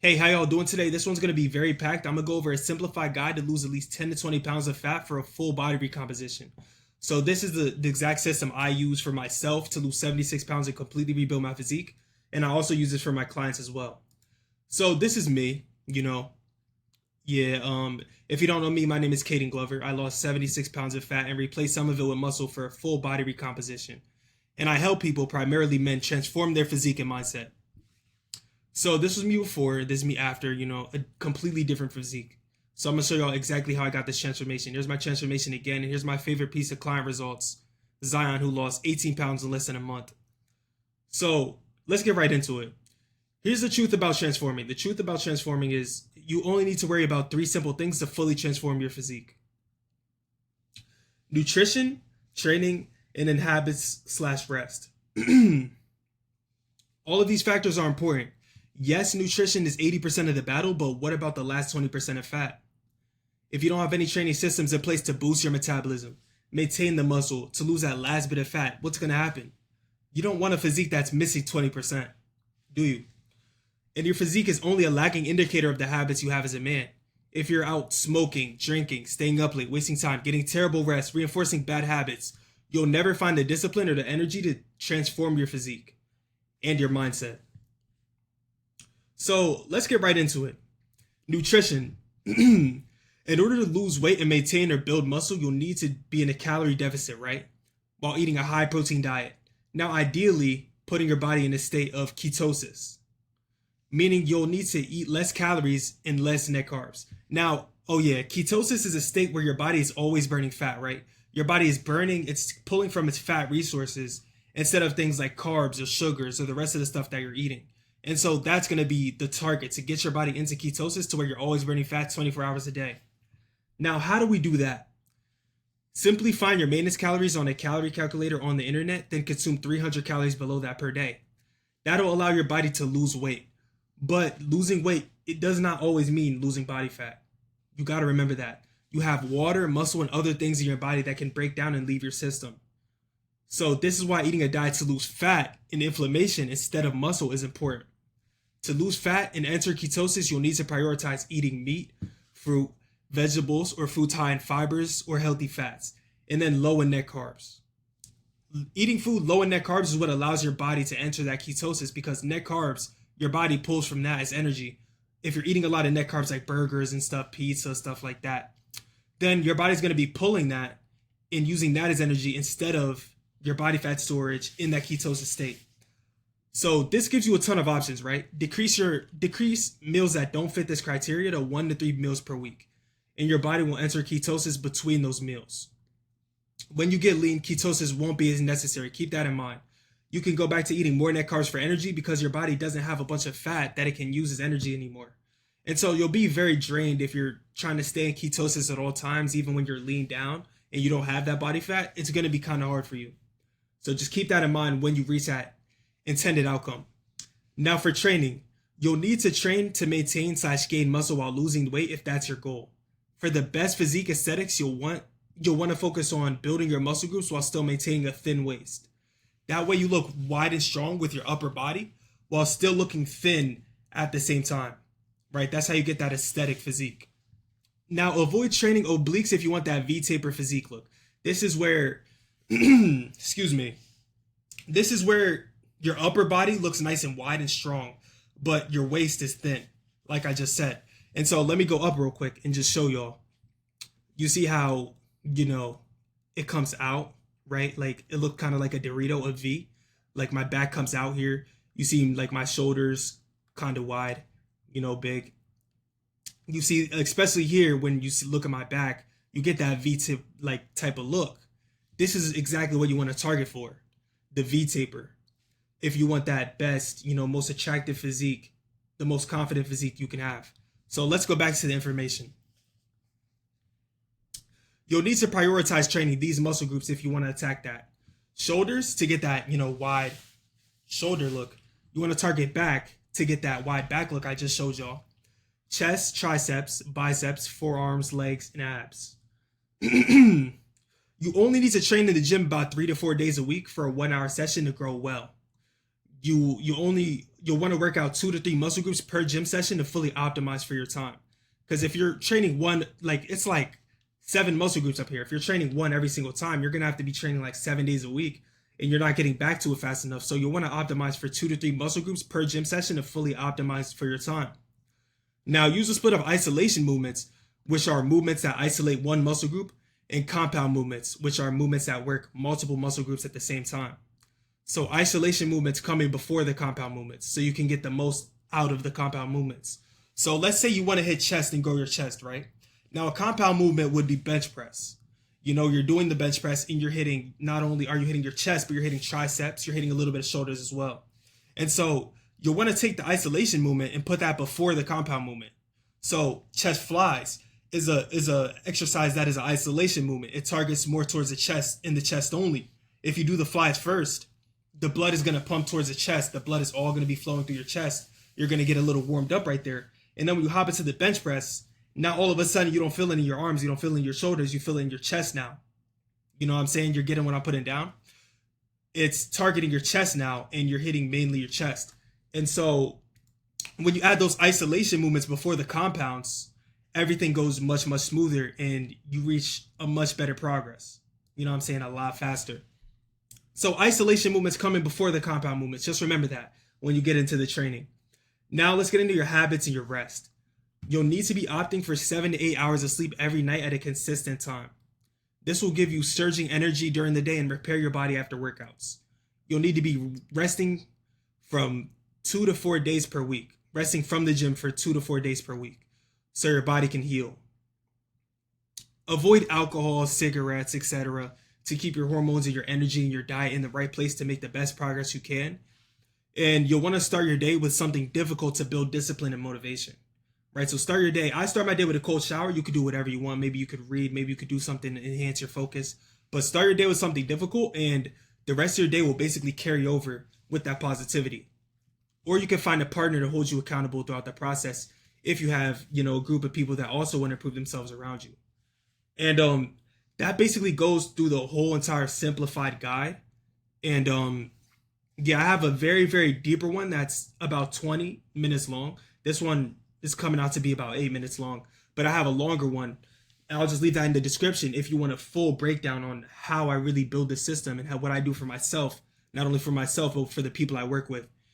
Hey, how y'all doing today? This one's going to be very packed. I'm going to go over a simplified guide to lose at least 10 to 20 pounds of fat for a full body recomposition. So this is the exact system I use for myself to lose 76 pounds and completely rebuild my physique. And I also use this for my clients as well. So this is me, if you don't know me, my name is Caden Glover. I lost 76 pounds of fat and replaced some of it with muscle for a full body recomposition. And I help people, primarily men, transform their physique and mindset. So this was me before, this is me after, a completely different physique. So I'm gonna show y'all exactly how I got this transformation. Here's my transformation again, and here's my favorite piece of client results, Zion, who lost 18 pounds in less than a month. So let's get right into it. Here's the truth about transforming. The truth about transforming is you only need to worry about three simple things to fully transform your physique: nutrition, training, and then habits/rest. All of these factors are important. Yes, nutrition is 80% of the battle, but what about the last 20% of fat? If you don't have any training systems in place to boost your metabolism, maintain the muscle, to lose that last bit of fat, what's going to happen? You don't want a physique that's missing 20%, do you? And your physique is only a lagging indicator of the habits you have as a man. If you're out smoking, drinking, staying up late, wasting time, getting terrible rest, reinforcing bad habits, you'll never find the discipline or the energy to transform your physique and your mindset. So let's get right into it. Nutrition. In order to lose weight and maintain or build muscle, you'll need to be in a calorie deficit, right? While eating a high protein diet. Now, ideally, putting your body in a state of ketosis, meaning you'll need to eat less calories and less net carbs. Now, ketosis is a state where your body is always burning fat, right? Your body is burning, it's pulling from its fat resources instead of things like carbs or sugars or the rest of the stuff that you're eating. And so that's going to be the target, to get your body into ketosis to where you're always burning fat 24 hours a day. Now, how do we do that? Simply find your maintenance calories on a calorie calculator on the internet, then consume 300 calories below that per day. That'll allow your body to lose weight. But losing weight, it does not always mean losing body fat. You got to remember that. You have water, muscle, and other things in your body that can break down and leave your system. So this is why eating a diet to lose fat and inflammation instead of muscle is important. To lose fat and enter ketosis, you'll need to prioritize eating meat, fruit, vegetables, or foods high in fibers or healthy fats, and then low in net carbs. Eating food low in net carbs is what allows your body to enter that ketosis, because net carbs, your body pulls from that as energy. If you're eating a lot of net carbs like burgers and stuff, pizza, stuff like that, then your body's going to be pulling that and using that as energy instead of your body fat storage in that ketosis state. So this gives you a ton of options, right? Decrease meals that don't fit this criteria to 1 to 3 meals per week, and your body will enter ketosis between those meals. When you get lean, ketosis won't be as necessary. Keep that in mind. You can go back to eating more net carbs for energy because your body doesn't have a bunch of fat that it can use as energy anymore. And so you'll be very drained if you're trying to stay in ketosis at all times, even when you're lean down and you don't have that body fat. It's going to be kind of hard for you. So just keep that in mind when you reach that intended outcome. Now for training, you'll need to train to maintain/gain muscle while losing weight if that's your goal. For the best physique aesthetics, you'll want to focus on building your muscle groups while still maintaining a thin waist. That way you look wide and strong with your upper body while still looking thin at the same time, right? That's how you get that aesthetic physique. Now avoid training obliques if you want that V-taper physique look. This is where, excuse me, this is where your upper body looks nice and wide and strong, but your waist is thin, like I just said. And so let me go up real quick and just show y'all. You see how, it comes out, right? Like it looked kind of like a Dorito, a V. Like my back comes out here. You see like my shoulders kind of wide, big. You see, especially here, when you look at my back, you get that V-tip like type of look. This is exactly what you want to target for, the V-taper. If you want that best, most attractive physique, the most confident physique you can have. So let's go back to the information. You'll need to prioritize training these muscle groups if you want to attack that. Shoulders to get that, wide shoulder look. You want to target back to get that wide back look I just showed y'all. Chest, triceps, biceps, forearms, legs, and abs. You only need to train in the gym about 3 to 4 days a week for a 1 hour session to grow well. You only you'll want to work out 2 to 3 muscle groups per gym session to fully optimize for your time. Because if you're training one, like it's like 7 muscle groups up here. If you're training one every single time, you're gonna have to be training like 7 days a week, and you're not getting back to it fast enough. So you'll want to optimize for 2 to 3 muscle groups per gym session to fully optimize for your time. Now use a split of isolation movements, which are movements that isolate one muscle group, and compound movements, which are movements that work multiple muscle groups at the same time. So isolation movements come in before the compound movements, so you can get the most out of the compound movements. So let's say you want to hit chest and grow your chest, right? Now a compound movement would be bench press. You know, you're doing the bench press and you're hitting, not only are you hitting your chest, but you're hitting triceps, you're hitting a little bit of shoulders as well. And so you'll want to take the isolation movement and put that before the compound movement. So chest flies is a exercise that is an isolation movement. It targets more towards the chest and the chest only. If you do the flies first, the blood is going to pump towards the chest. The blood is all going to be flowing through your chest. You're going to get a little warmed up right there. And then when you hop into the bench press, now all of a sudden you don't feel it in your arms, you don't feel it in your shoulders, you feel it in your chest now. You know what I'm saying? You're getting what I'm putting down. It's targeting your chest now, and you're hitting mainly your chest. And so when you add those isolation movements before the compounds, everything goes much, much smoother, and you reach a much better progress. You know what I'm saying? A lot faster. So isolation movements come in before the compound movements. Just remember that when you get into the training. Now let's get into your habits and your rest. You'll need to be opting for 7 to 8 hours of sleep every night at a consistent time. This will give you surging energy during the day and repair your body after workouts. You'll need to be resting from 2 to 4 days per week. Resting from the gym for 2 to 4 days per week, so your body can heal. Avoid alcohol, cigarettes, etc. to keep your hormones and your energy and your diet in the right place to make the best progress you can. And you'll want to start your day with something difficult to build discipline and motivation. Right? So start your day. I start my day with a cold shower. You could do whatever you want. Maybe you could read. Maybe you could do something to enhance your focus. But start your day with something difficult, and the rest of your day will basically carry over with that positivity. Or you can find a partner to hold you accountable throughout the process if you have, you know, a group of people that also want to improve themselves around you. And that basically goes through the whole entire simplified guide. And yeah, I have a very, very deeper one that's about 20 minutes long. This one is coming out to be about 8 minutes long, but I have a longer one. And I'll just leave that in the description if you want a full breakdown on how I really build this system and what I do for myself, not only for myself, but for the people I work with.